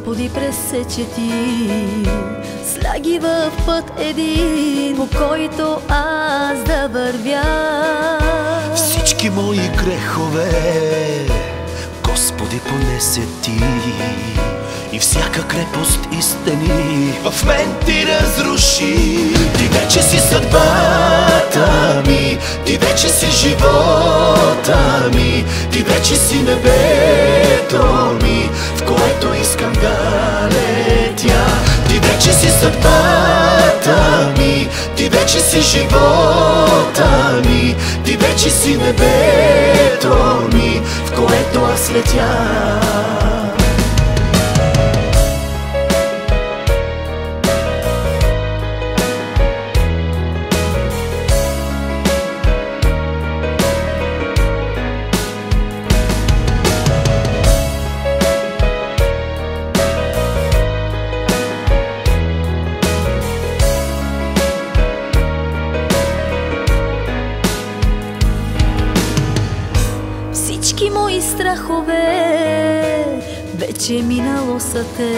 Господи, пресече ти, слаги в път един, по който аз да вървя. Всички мои грехове, Господи, понесе ти, и всяка крепост и стени в мен ти разруши. Ти вече си съдбата ми, ти вече си живота ми, ти вече си небето ми, в което искам да летя. Ти вече си съдбата ми, ти вече си живота ми, ти вече си небето ми, в което аз летя. Всички мои страхове вече минало са те.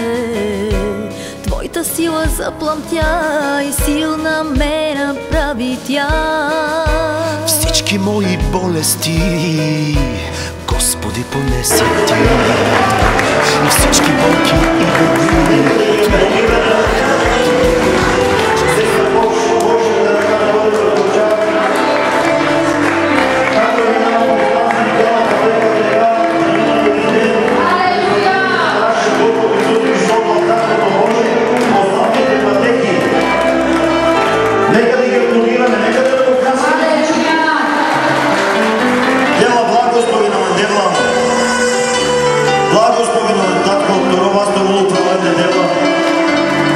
Твоята сила запламтя и силна ме направи тя. Всички мои болести, Господи, понесе ти, и всички болки и боли.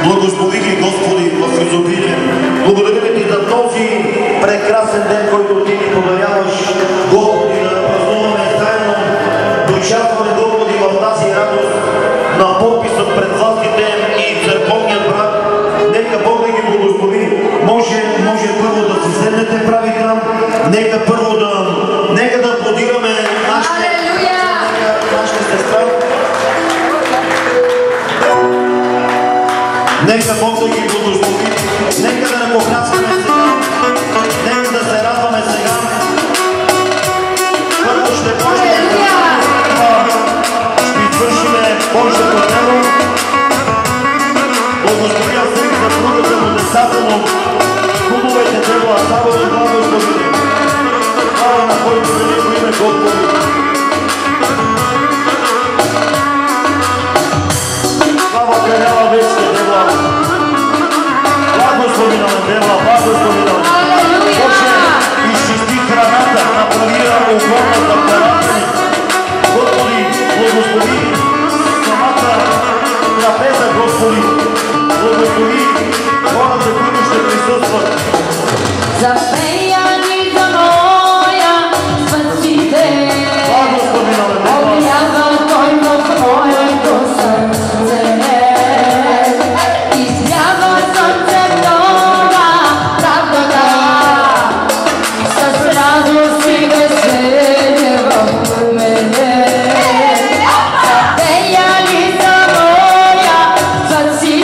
Благослови ги, Господи, в изобилие. Благодаря ти за този прекрасен ден, който ти ни подаряваш, Господи, да празнуваме заедно, да участваме, Господи, в тази радост на подписа пред властите и църковният брак. Нека Бог да ги благослови. Може първо да се седнете прави там. Нека първо нека да аплодираме нашите сестра. Нека Бог да ги благослови. Нека да не похрасваме сега. Нека да се радваме сега. Първо ще почнем. Ще извършиме Божието дело. Благословя се за трудата му, децата му, хубавите дела, слава и благослови. Слава на който велико име Господи. Слава Кралява вечна дела. Благослови на дела, благослови на Боже, изчисти храната, направи околната парата ни. Господи, благослови самата трапеза, Господи. Благослови хората, които ще присъстват. Запеяни за моя Спасител, Благослови на дела. обява Той в моето сърце. Излява слънце нова правдата, с радост и веселие в мене. Запеяни за моя Спасител,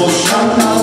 Oceana,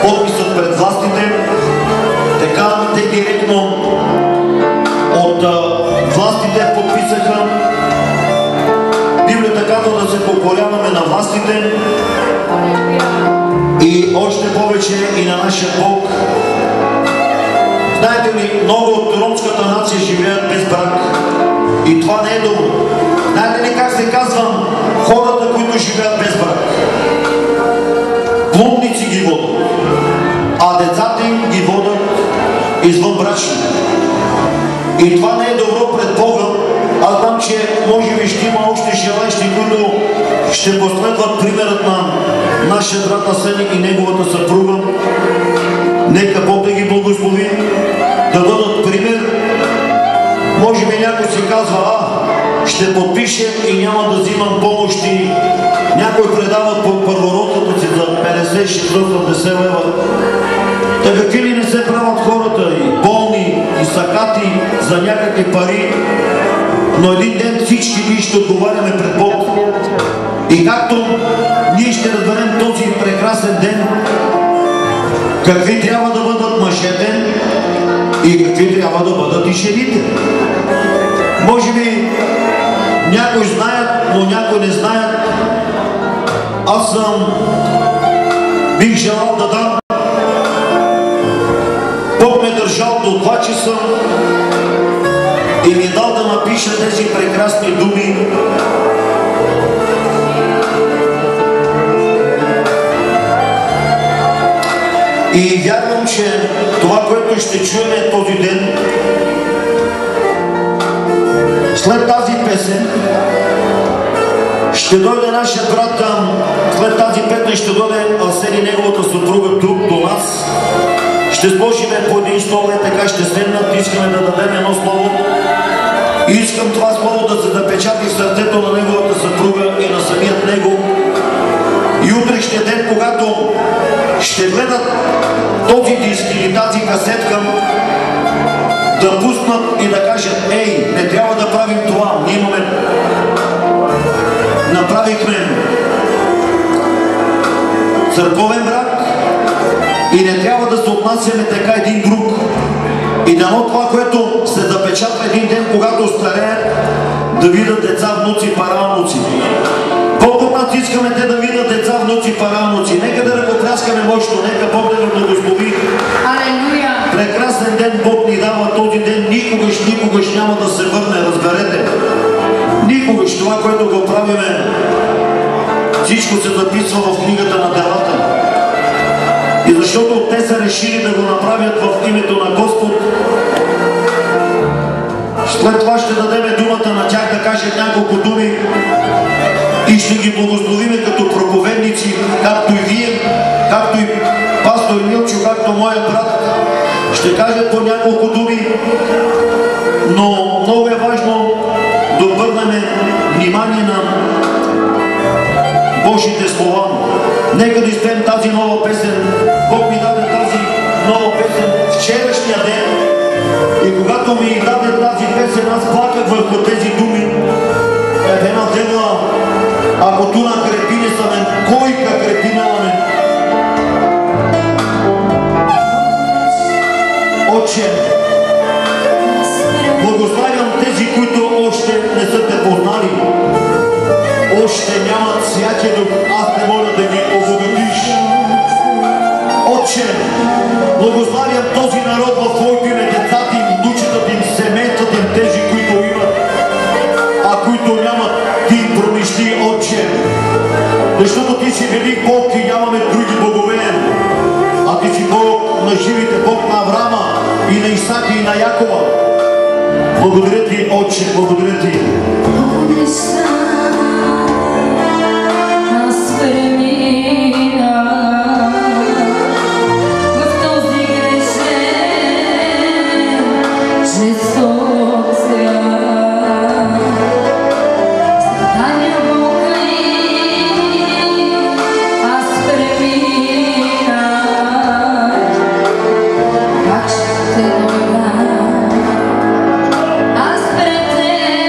подписът пред властите. Така те директно от властите подписаха. Библията казва да се покоряваме на властите и още повече и на нашия Бог. Знаете ли, много от ромската нация живеят без брак и това не е добро. Знаете ли как се казвам хората, които живеят без брак? Блудници ги водят, а децата им ги водят извънбрачни. И това не е добро пред Бога. Аз знам, че може би ще има още желаещи, които ще последват примерът на нашия брат Асен и неговата съпруга. Нека Бог да ги благослови, да бъдат пример. Може би някой си казва, ще подпишем и няма да взимам помощи. Някой предава по първородството си за 50-60-80 лева. Та какви ли не се правят хората, и болни, и сакати за някакви пари, но един ден всички ние ще отговаряме пред Бог. И както ние ще разберем този прекрасен ден, какви трябва да бъдат мъжете и какви трябва да бъдат и жените. Може би някои знаят, но някои не знаят. Аз бих желал да дам. Бог ме държал до 2 часа и ми е дал да напиша тези прекрасни думи. И вярвам, че това, което ще чуем този ден, след тази песен, ще дойде нашия брат, след тази песен ще дойде Асен и неговата съпруга тук до нас. Ще сложим по един стол, така ще седнат, искаме да дадем едно слово. И искам това слово да се запечати в сърцето на неговата съпруга и на самият него. И утрешния ден, когато ще гледат този диск или тази касетка, да пуснат и да кажат, ей, не трябва да правим това, ние направихме църковен брак и не трябва да се отнасяме така един друг. И дано това, което се запечатва един ден, когато остареят, да видят деца, внуци, правнуци. Колко път искаме те да видят деца, внуци, правнуци. Нека да ръкопляскаме мощно, нека Бог да ни благослови. Алелуя! Прекрасен ден Бог ни дава този ден, никогаш няма да се върне, разберете. Никогаш това, което го правиме, всичко се записва в книгата на делата. И защото те са решили да го направят в името на Господ, след това ще дадем думата на тях да кажат няколко думи и ще ги благословиме като проповедници, както и вие, както и пастор Милчо, както моят брат, ще кажат по няколко думи, но много е важно да обърнем внимание на Божите слова. Нека да изпеем тази нова песен. Бог ми даде тази нова песен вчерашния ден и когато ми даде тази песен, аз плаках върху тези думи. Една тема, ако ту на крепине са мен, кой ка крепина на мен? Отче, благославям тези, които още не са те познали, още нямат Святия Дух, аз не моля да ги обогатиш. Отче, благославям този народ в Твоето име, децата им, внучетата им, семействата им, тези, които имат, а които нямат, Ти им промишли, Отче. Защото Ти си велик Бог и нямаме други богове, а Ти си Бог на живите, Бог на Авраама и на Исака и на Якова. Благодаря Ти, Отче, благодаря Ти. Аз пред Тебе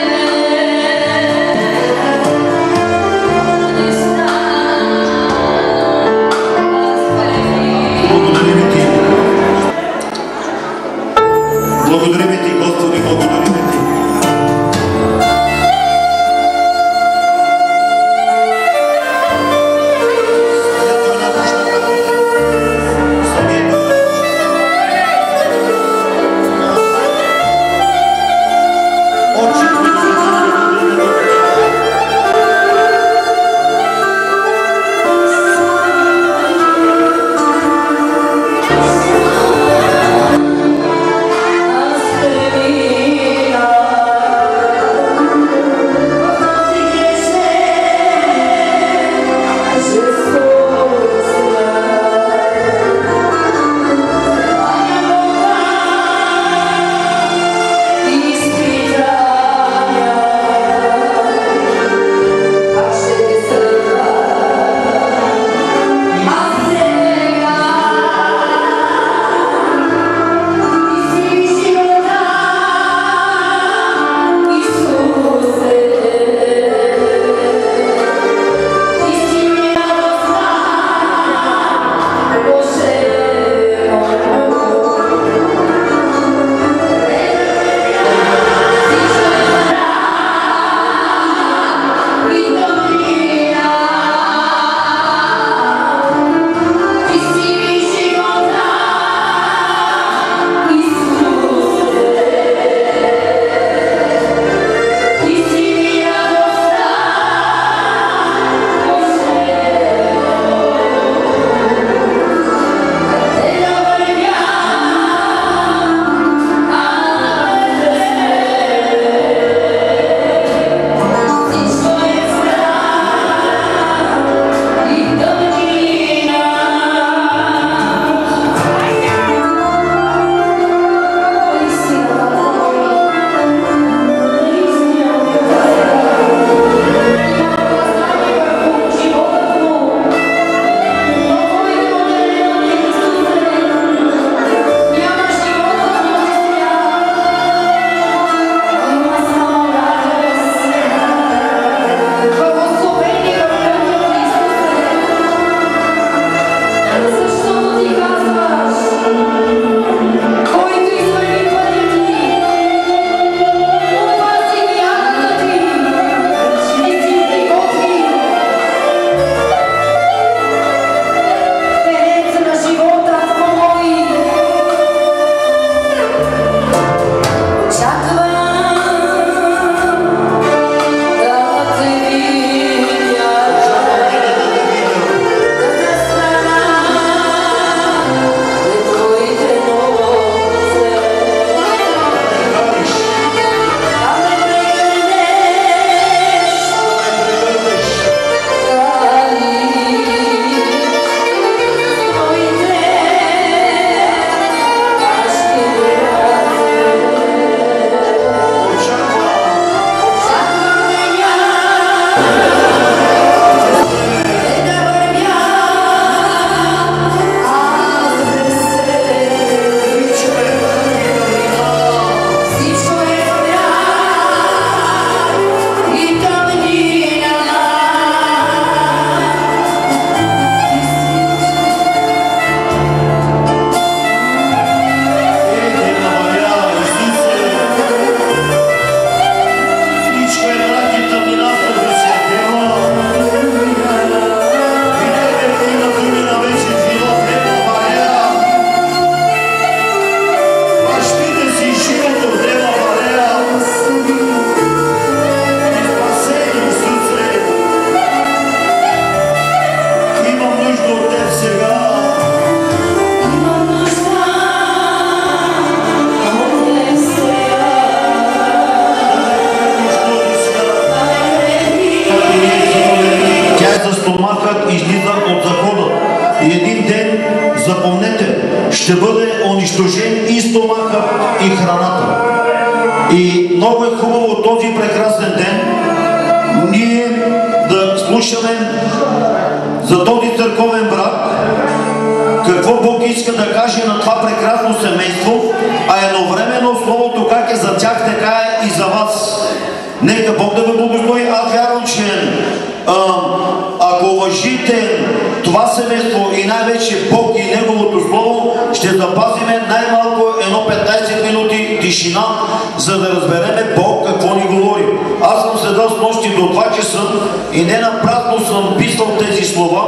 запомнете, ще бъде унищожен и стомаха, и храната. И много е хубаво този прекрасен ден ние да слушаме за този църковен брат, какво Бог иска да каже на това прекрасно семейство, а едновременно Словото как е за тях, така е и за вас. Нека Бог да ви благослови. Аз вярвам, че ако уважите това семейство и най-вече Бог и Неговото Слово, ще запазиме най-малко едно 15 минути тишина, за да разбереме Бог какво ни говори. Аз съм седал с нощи до 2 часа и не напразно съм писал тези слова.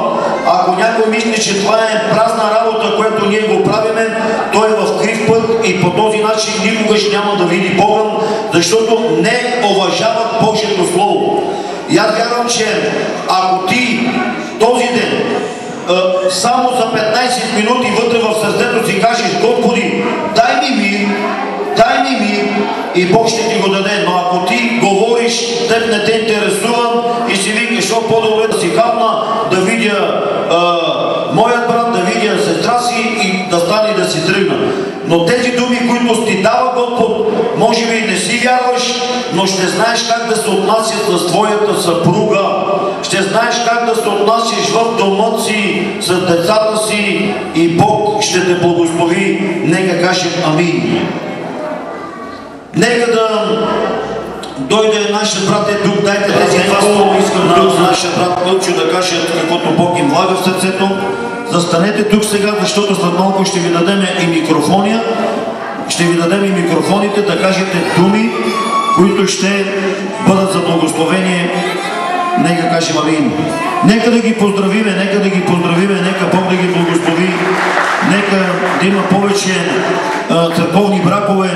Ако някой мисли, че това е празна работа, което ние го правиме, той е в крив път и по този начин никогаш няма да види Бога, защото не уважават Божието Слово. И аз вярвам, че ако ти този ден само за 15 минути вътре в сърцето си кажеш: Господи, дай ми мир, и Бог ще ти го даде. Но ако ти говориш, теб не те интересува и си викаш: по-добре да си хапна, да видя моят брат, да видя сестра си и да стане и да си тръгна. Но тези думи, които ти дава Господ, може би не си вярваш, но ще знаеш как да се отнасят с твоята съпруга. Ще знаеш как да се отнасяш в дома си, с децата си и Бог ще те благослови. Нека кажем амин. Нека да дойде нашия брат е тук. Дайте тези два слова, искам на нашия брат Мълчо да кажат каквото Бог им влага в сърцето. Застанете тук сега, защото след малко ще ви дадем и микрофония. Ще ви дадем и микрофоните да кажете думи, които ще бъдат за благословение. Нека кажем амин. Нека да ги поздравиме, нека Бог да ги благослови. Нека да има повече църковни бракове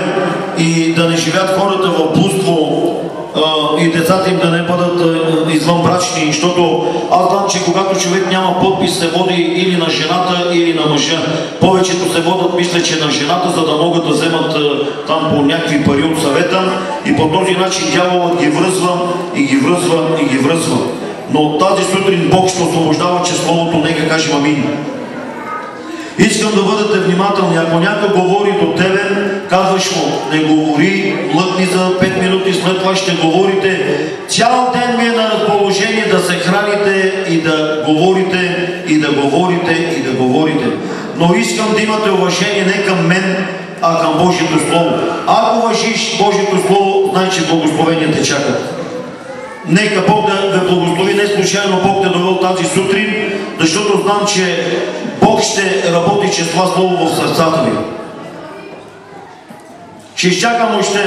и да не живеят хората в блудство и децата им да не бъдат извънбрачни, защото аз знам, че когато човек няма подпис, се води или на жената, или на мъжа. Повечето се водят, мисля, че на жената, за да могат да вземат там по някакви пари от съвета и по този начин дяволът ги връзва. Но тази сутрин Бог ще освобождава чрез Словото. Нека кажем амин. Искам да бъдете внимателни. Ако някой говори до тебе, казваш му: не говори, млъкни за 5 минути, след това ще говорите. Цял ден ми е на разположение да се храните и да говорите. Но искам да имате уважение не към мен, а към Божието Слово. Ако уважиш Божието Слово, знай, че благословения те чакат. Нека Бог да благослови. Не случайно Бог те довел тази сутрин, защото знам, че Бог ще работи чрез това Слово в сърцата ви. Ще изчакам още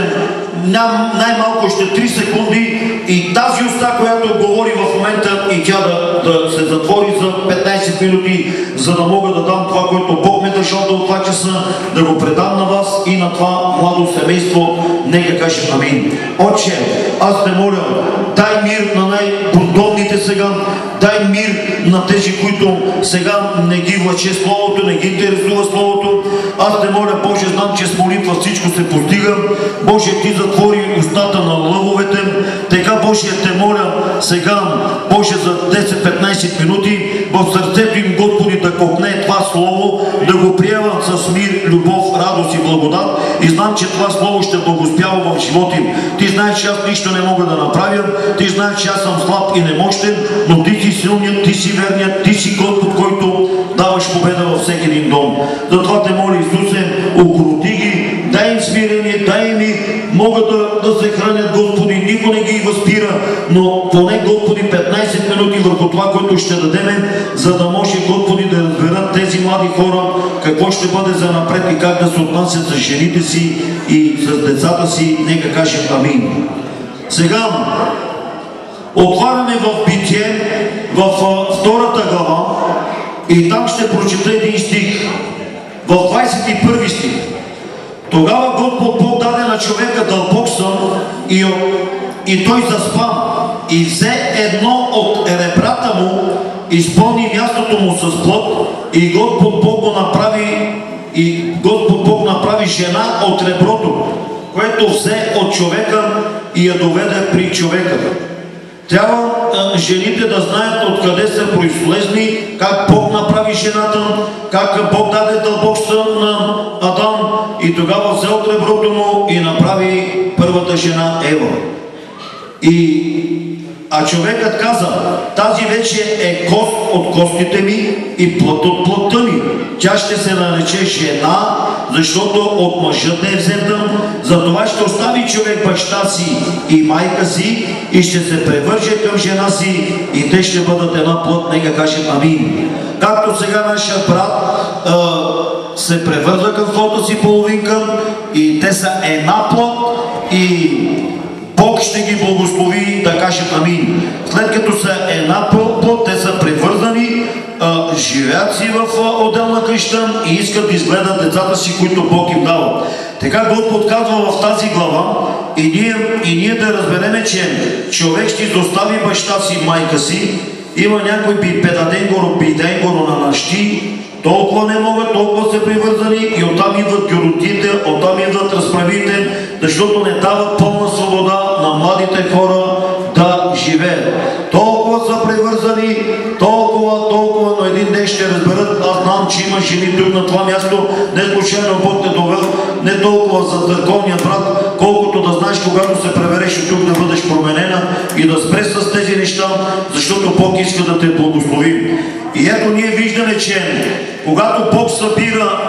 най-малко още 3 секунди и тази уста, която говори в момента, и тя да се затвори за 15 минути, за да мога да дам това, което Бог ме държал до 2 часа, да го предам на вас и на това младо семейство. Нека кажем амин. Отче, аз те моля, дай мир на най-бунтовните сега, дай мир на тези, които сега не ги влаче Словото, не ги интересува Словото. Аз те моля, Боже, знам, че с молитва всичко се постига. Боже, ти затвори устата на лъвовете. Така, Боже, те моля сега, Боже, за 10-15 минути в сърцето им, Господи, да копне това Слово, да го приемат с мир, любов, радост и благодат. И знам, че това Слово ще благоспява в живота им. Ти знаеш, че аз нищо не мога да направя. Ти знаеш, че аз съм слаб и немощен, но ти си силният, ти си верният, ти си Господ, който даваш победа във всеки един дом. Затова те моля, Исусе, окрути ги, дай им смирение, дай им могат да се хранят, Господи, никой не ги възпира, но поне, Господи, 15 минути върху това, което ще дадем, за да може, Господи, да разберат тези млади хора какво ще бъде за напред и как да се отнасят с жените си и с децата си. Нека кажем амин. Сега отваряме в Битие, в 2 глава, и там ще прочета един стих. В 21 стих. Тогава Господ Бог даде на човека дълбок сън и той заспа и взе едно от ребрата му, изпълни мястото му с плът и Господ Бог направи жена от реброто, което взе от човека и я доведе при човека. Трябва жените да знаят откъде са произлезли, как Бог направи жената, как Бог даде дълбок сън на Адам и тогава взе от реброто му и направи първата жена Ева. А човекът каза, тази вече е кост от костите ми и плът от плътта ми. Тя ще се нарече жена, защото от мъжът е взета. Затова ще остави човек баща си и майка си и ще се превърже към жена си и те ще бъдат една плът. Нека кажем амин. Както сега нашия брат се превърза към своята си половинка и те са една плът и Бог ще ги благослови, да кажем амин. След като са една плът, те са превързани, живеят си в отделна къща и искат да изгледат децата си, които Бог им дава. Така Господ казва в тази глава и ние да разбереме, че човек ще изостави баща си, майка си. Има някой биденгоро на нащи, толкова не могат, толкова са привързани и оттам идват гюротите, оттам идват разправите, защото не дават пълна свобода на младите хора да живеят. Толкова са привързани, толкова, но един ден ще разберат. Аз знам, че има жени тук на това място, не случайно Бог те довел, не толкова за църковния брат, колкото да знаеш, когато се пребереш от тук да бъдеш променена и да спреш с тези неща, защото Бог иска да те благослови. И ето ние виждаме, че когато Бог събира,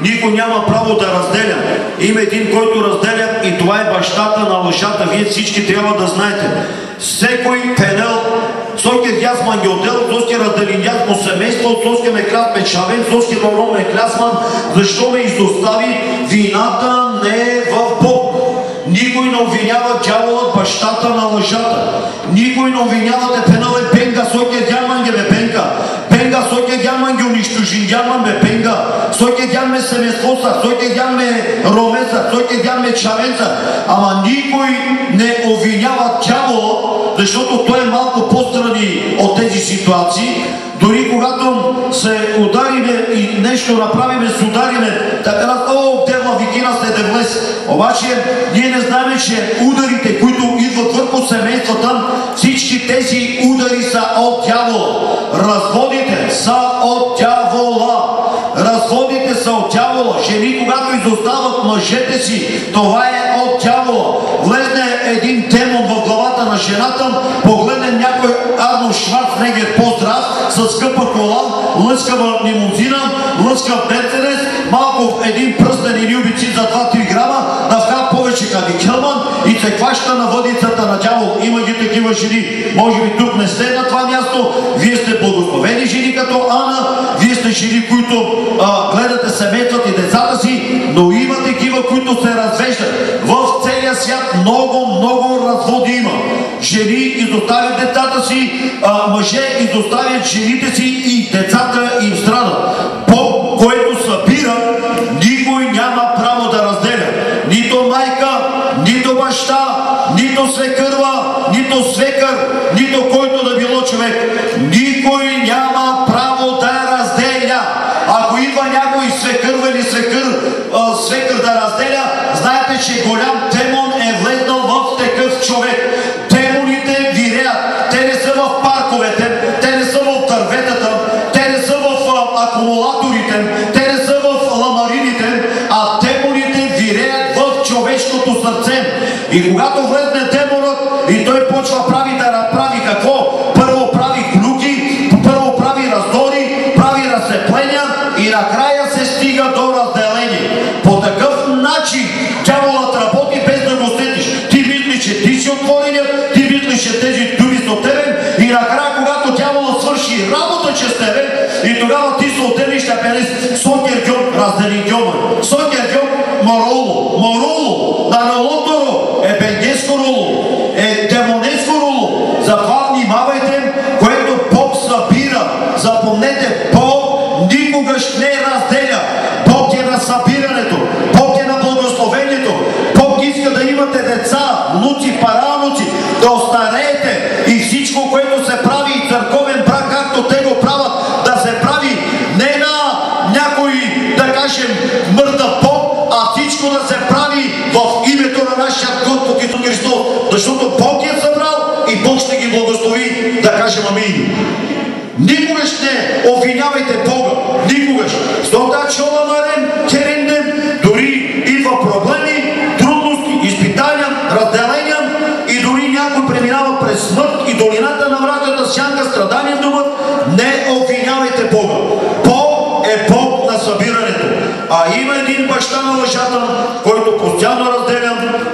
никой няма право да разделя. Има един, който разделя и това е бащата на лъжата. Вие всички трябва да знаете. Всекой пенел, сойке дяс мангиотел, сойке разделин дяс му семейство, сойке ме кляс печавен, сойке ровно ме клясман, защо ме изостави? Вината не е в Бог. Никой не обвинява дяволът бащата на лъжата. Никой не обвинява те пенале пенга, сойке дяманге бе пенга. Пенга, сойке дяманге унищожин дяман бе пенга. Сойке дяме семействоса, сойке дяме ромеса, сойке дяме чавенца. Ама никой не обвинява дявола, защото той е малко по-страни от тези ситуации. Дори когато се удариме и нещо направиме, се удариме, така девла викина се девлес. Обаче ние не знаем, че ударите, които идват върху семействата, всички тези удари са от дявола. Разводите са от дявола. Разводите са от дявола. Жени, когато изостават мъжете си, това е от дявола. Влезне един демон в главата на жената, погледне някой Арнолд Шварценегер по-здрав, с скъпа кола, лъскава лимузина, лъскав мерцедес, малко един пръстен или убици за 2-3 грама, навка повече кади Хелман и се хваща на въдицата на дявол. Има ги такива жени. Може би тук не сте на това място. Вие сте благословени жени като Ана. Вие сте жени, които гледате семействата и децата си, но има такива, които се развеждат. В целия свят много разводи има. Жени изоставят децата си, мъже изоставят жените си и децата им страдат. Бог, който събира, никой няма право да разделя. Нито майка, нито баща, нито свекърва, нито свекър, нито който да било човек. Никой няма право да разделя. Ако идва някой свекърва или свекър да разделя, знаете, че голям демон е влезнал в такъв човек. Демоните виреят. Те не са в парковете, те не са в дърветата, те не са в акумулаторите, те не са в ламарините, а демоните виреят в човешкото сърце. И когато влезне демонът и той почва да прави какво? Първо прави клюки, първо прави раздори, прави разцепления и накрая се стига до разделение. По такъв начин дяволът работи без да го сетиш. Ти мислиш, че ти си отвореният, ти мислиш, че тези дури са от тебе и накрая, когато дяволът свърши работа чрез тебе и тогава ти се отделиш на пенес сокер гьом, раздели гьома. Сокер гьом, мороло, на ролоторо, е бенгеско роло, е демонеско роло. Затова внимавайте, което Бог събира. Запомнете, Бог никогаш не разделя. Бог е на събирането. Бог е на благословението. Бог иска да имате деца, внуци, правнуци, да остареете и всичко, което се прави и църковен брак, както те го правят, да се прави не на някой, да кажем, мъртъв Бог, а всичко да се прави в името на нашия Господ Исус Христос. Защото Бог е събрал и Бог ще ги благослови. да кажем амин. Никогаш не обвинявайте Бога. Никогаш. Стота чола марен, керендем, дори идва проблеми, трудности, изпитания, разделения и дори някой преминава през смърт и долината на мрачната сянка, страдания думат, не обвинявайте Бога. Бог е Бог на събирането. А има един баща на лъжата, който постоянно разделя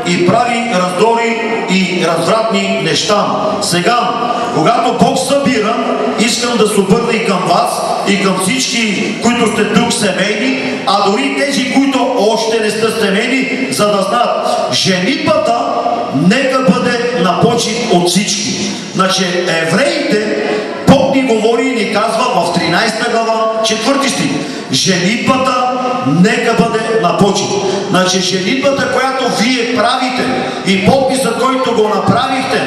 и прави раздори и развратни неща. Сега, когато Бог събира, искам да се обърна и към вас, и към всички, които сте тук семейни, а дори тези, които още не сте семейни, за да знаят, женитбата нека бъде на почит от всички. Значи, евреите, Бог ни говори и ни казва в 13 глава, 4 стих. Женитбата нека бъде на почит. Значи женитбата, която вие правите и подписът, който го направихте